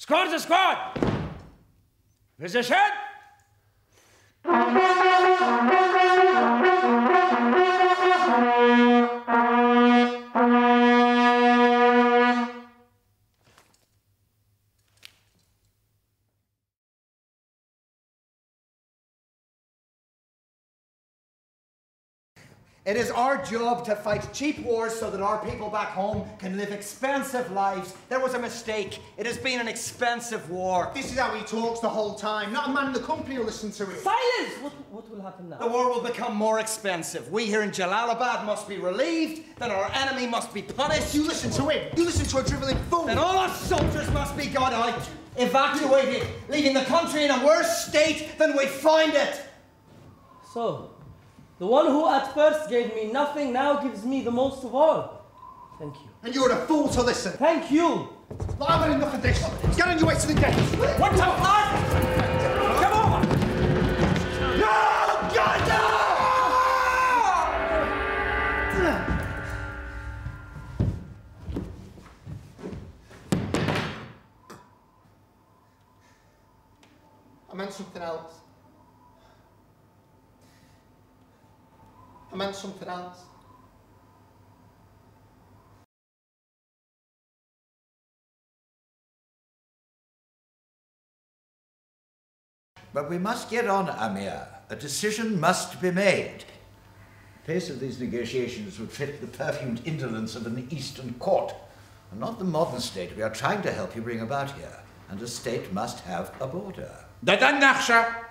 Squad to squad! Position! It is our job to fight cheap wars so that our people back home can live expensive lives. There was a mistake. It has been an expensive war. This is how he talks the whole time. Not a man in the company will listen to it. Silence! What will happen now? The war will become more expensive. We here in Jalalabad must be relieved. Then our enemy must be punished. You listen to him. You listen to a drivelling fool. Then all our soldiers must be got out, evacuated, leaving the country in a worse state than we find it. So, the one who at first gave me nothing now gives me the most of all. Thank you. And you're a fool to listen. Thank you. Well, I've had enough of this. Get on your way to the gate. What's up, lad? Come on! No! God, no! I meant something else. I meant something else. But we must get on, Amir. A decision must be made. The pace of these negotiations would fit the perfumed indolence of an Eastern court, and not the modern state we are trying to help you bring about here. And a state must have a border. Dadan nakhsha!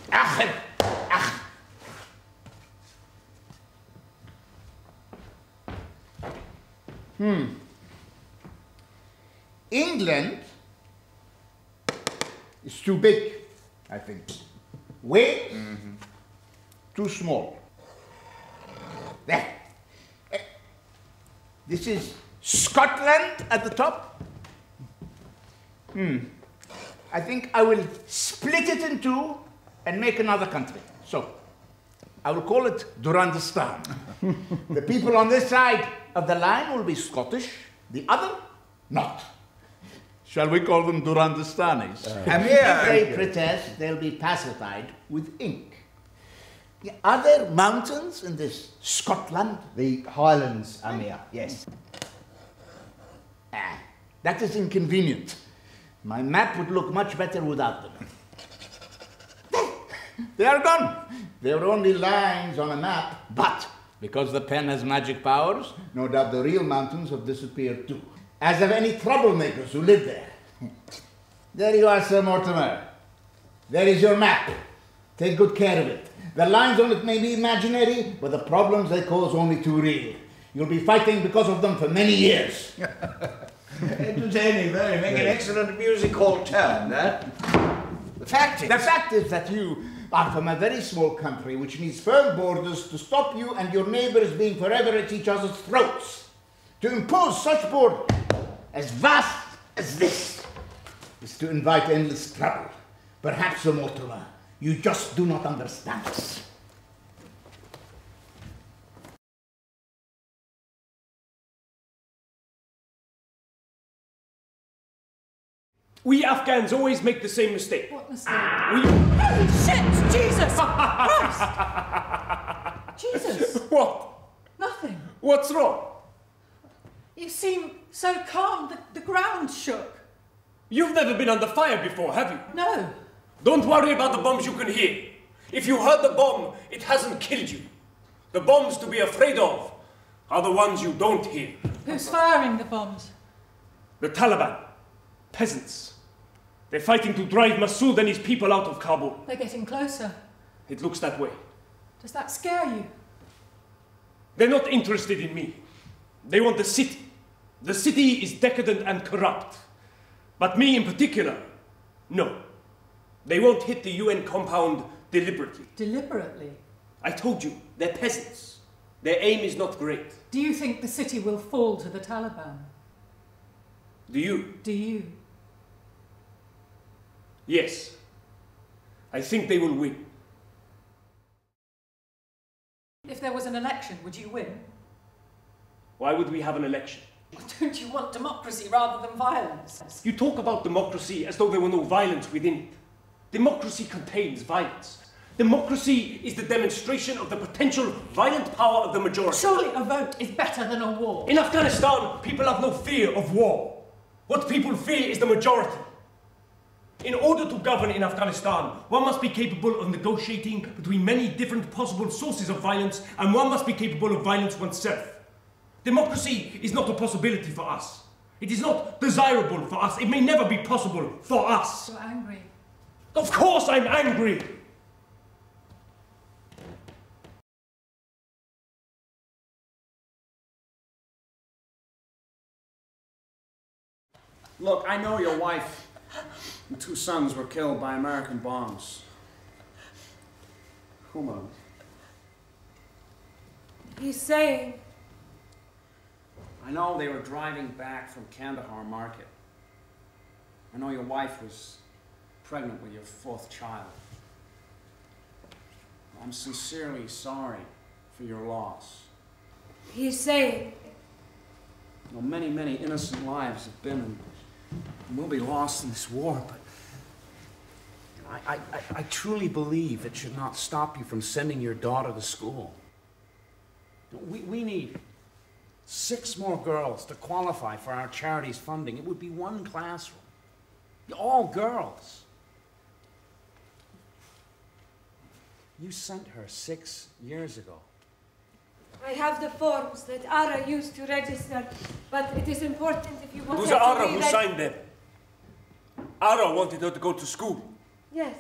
Achim! Ach! England is too big, I think. Way too small. There. This is Scotland at the top. I think I will split it in two and make another country. So, I will call it Durandistan. The people on this side of the line will be Scottish, the other not. Shall we call them Durandistanis? If they protest, they'll be pacified with ink. Are there mountains in this Scotland? The Highlands, Amir, yes. That is inconvenient. My map would look much better without them. They are gone. They were only lines on a map, but because the pen has magic powers, no doubt the real mountains have disappeared too. As have any troublemakers who live there. There you are, Sir Mortimer. There is your map. Take good care of it. The lines on it may be imaginary, but the problems they cause only too real. You'll be fighting because of them for many years. Entertaining, very. Make an excellent music hall turn, The fact is that you are from a very small country which needs firm borders to stop you and your neighbors being forever at each other's throats. To impose such borders as vast as this is to invite endless trouble. Perhaps, Sir Mortimer, you just do not understand us. We Afghans always make the same mistake. What mistake? Oh, shit! Jesus! Christ! Jesus! What? Nothing. What's wrong? You seem so calm, the ground shook. You've never been under fire before, have you? No. Don't worry about the bombs you can hear. If you heard the bomb, it hasn't killed you. The bombs to be afraid of are the ones you don't hear. Who's firing the bombs? The Taliban. Peasants. They're fighting to drive Massoud and his people out of Kabul. They're getting closer. It looks that way. Does that scare you? They're not interested in me. They want the city. The city is decadent and corrupt. But me in particular, no. They won't hit the UN compound deliberately. Deliberately? I told you, they're peasants. Their aim is not great. Do you think the city will fall to the Taliban? Do you? Do you? Yes. I think they will win. If there was an election, would you win? Why Why would we have an election? Don't you want democracy rather than violence? You talk about democracy as though there were no violence within it. Democracy contains violence. Democracy is the demonstration of the potential violent power of the majority. Surely a vote is better than a war. In Afghanistan, people have no fear of war. What people fear is the majority. In order to govern in Afghanistan, one must be capable of negotiating between many different possible sources of violence, and one must be capable of violence oneself. Democracy is not a possibility for us. It is not desirable for us. It may never be possible for us. You're angry. Of course I'm angry. Look, I know your wife and 2 sons were killed by American bombs. Who knows? He's saying... I know they were driving back from Kandahar Market. I know your wife was pregnant with your 4th child. I'm sincerely sorry for your loss. He's saying... You know, many, many innocent lives have been and will be lost in this war, but I truly believe it should not stop you from sending your daughter to school. We need 6 more girls to qualify for our charity's funding. It would be 1 classroom. All girls. You sent her 6 years ago. I have the forms that Ara used to register, but it is important if you want It was her to Ara be who signed them. Ara wanted her to go to school. Yes.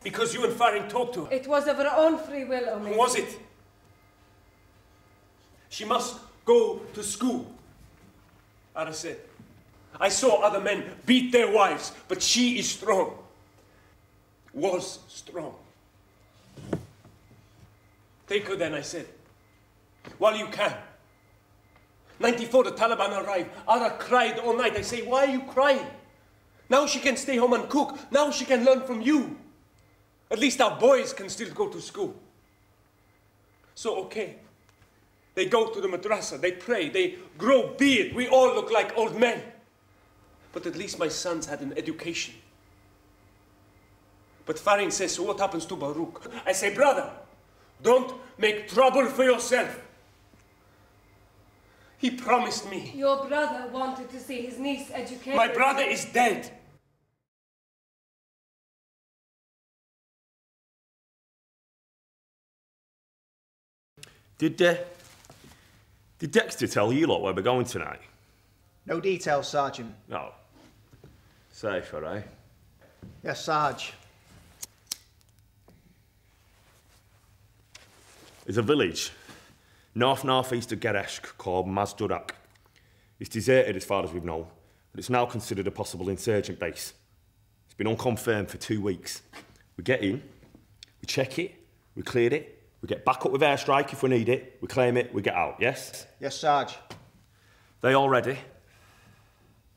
Because you and Faring talked to her. It was of her own free will, Omi. Who was it? She must go to school, Ara said. I saw other men beat their wives, but she is strong. Was strong. Take her then, I said. While you can. 94, the Taliban arrived. Ara cried all night. I say, why are you crying? Now she can stay home and cook. Now she can learn from you. At least our boys can still go to school. So, okay. They go to the madrasa, they pray, they grow beard. We all look like old men. But at least my sons had an education. But Farin says, so what happens to Baruch? I say, brother, don't make trouble for yourself. He promised me. Your brother wanted to see his niece educated. My brother is dead. Did Dexter tell you lot where we're going tonight? No details, Sergeant. No. Safe, all right? Yes, Sarge. There's a village, north-northeast of Gereshk, called Mazdurak. It's deserted as far as we've known, but it's now considered a possible insurgent base. It's been unconfirmed for 2 weeks. We get in, we check it, we clear it, we get back up with airstrike if we need it, we claim it, we get out, yes? Yes, Sarge. They all ready?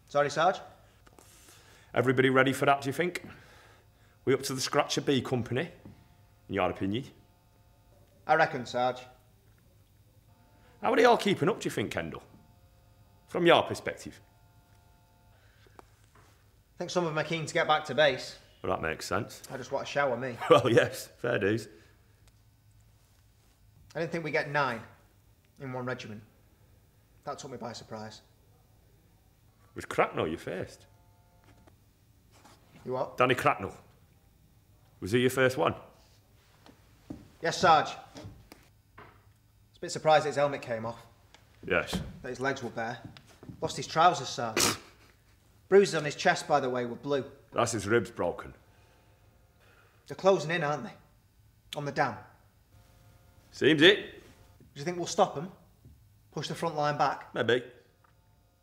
Sorry, Sarge? Everybody ready for that, do you think? We up to the scratch of B Company, in your opinion? I reckon, Sarge. How are they all keeping up, do you think, Kendall? From your perspective? I think some of them are keen to get back to base. Well, that makes sense. I just want to shower me. Well, yes, fair dues. I didn't think we'd get 9 in 1 regiment. That took me by surprise. Was Cracknell your first? You what? Danny Cracknell. Was he your first one? Yes, Sarge. I was a bit surprised that his helmet came off. Yes. That his legs were bare. Lost his trousers, Sarge. Bruises on his chest, by the way, were blue. That's his ribs broken. They're closing in, aren't they? On the dam. Seems it. Do you think we'll stop them? Push the front line back? Maybe. Do you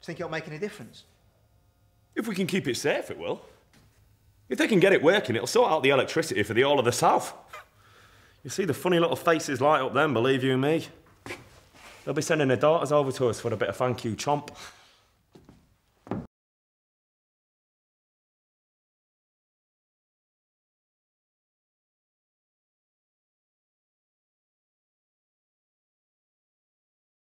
think it'll make any difference? If we can keep it safe, it will. If they can get it working, it'll sort out the electricity for the whole of the south. You see the funny little faces light up then, believe you me. They'll be sending their daughters over to us for a bit of thank you chomp.